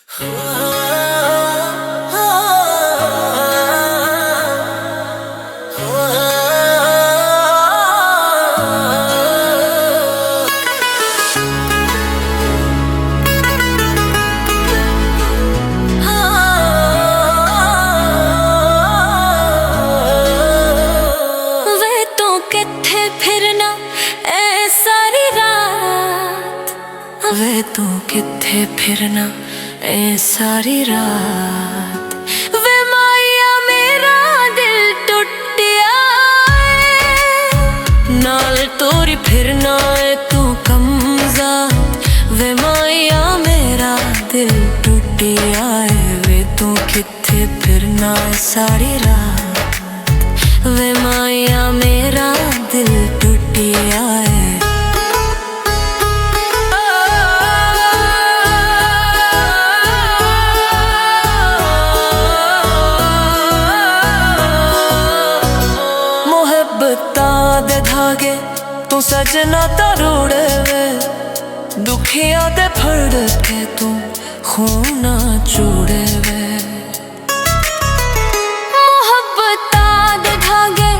वे तू किथे फिरना ए सारी रात। वे माया मेरा दिल टुटिया नाल तोरी फिरना ए तू कमज़ात। वे माया मेरा दिल टुटिया वे तू किथे फिरना ए सारी रात। वे माया मेरा दिल टुटिया दे धागे तू सजना तरोड़े वे दुखिया दे फड़ के तू खून चूड़े वे। मोहब्बता दे धागे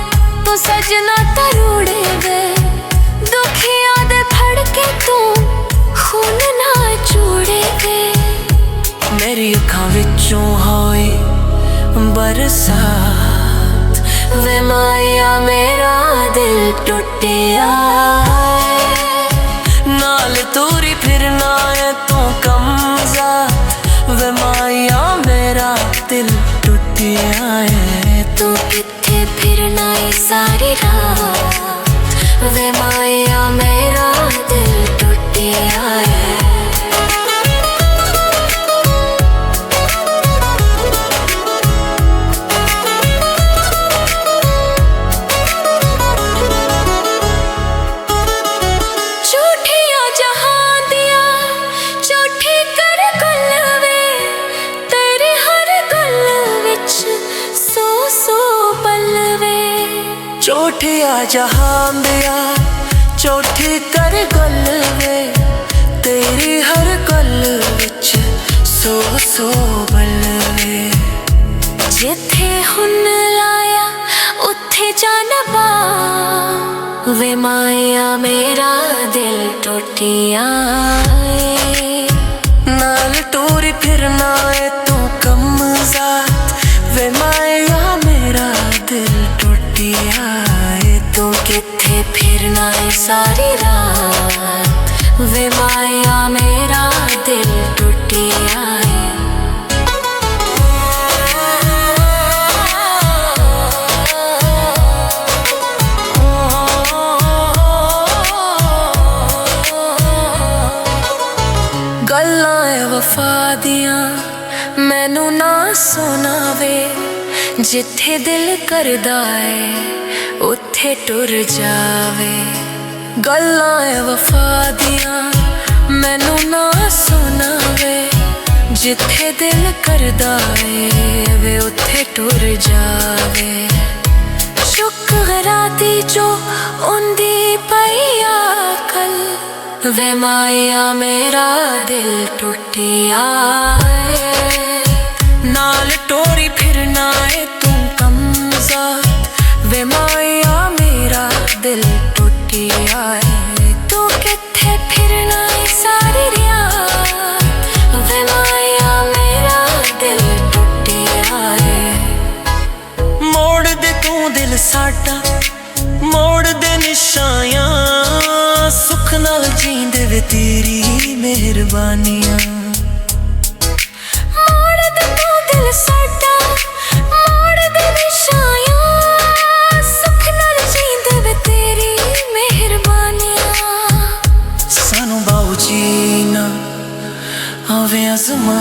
तू सजना तरोड़े वे दुखिया दे फड़ के तू खून ना चूड़े वे। मेरी अखां विचों होई बरसात। वे माया मेरा दिल टुटिया नाल तोरी फिरना है तू कमज़ात। वे माया मेरा दिल टुटिया है तू किथे फिरना है सारी रात। वे माया मेरा दिल टुटिया है। चोटिया जहां दिया चोटी कर गल वे तेरी हर गल विच सौ सौ बल वे। जिथे हुन लाया उथे जाना पा। वे माया मेरा दिल टुटिया नाल टोरी फिरना है तू कमज़ात। वे माया मेरा दिल टुटिया तू किथे फिरना है सारी रात। वे माया मेरा दिल टुटिया गल्लां वफा दियां मैनू ना सुनावे। जिथे दिल करदा है उथे टुर जावे। गल्लां वफा दियां मैनू ना सुनावे। जिथे दिल करदा है वे उथे टुर जावे। शुक्रा दी जो उंदी पई अकल। वे माया मेरा दिल टुटिया नाल टोरी फिरना है तू कमज़ात। वे माया मेरा दिल टुटिया तू किथे फिरना है सारी रात। वे माया मेरा दिल टुटिया मोड़ दे तू दिल साडा मोड़ दे निशाया सुख नाल जींदे वे तेरी मेहरबानियां। आवे आज़मा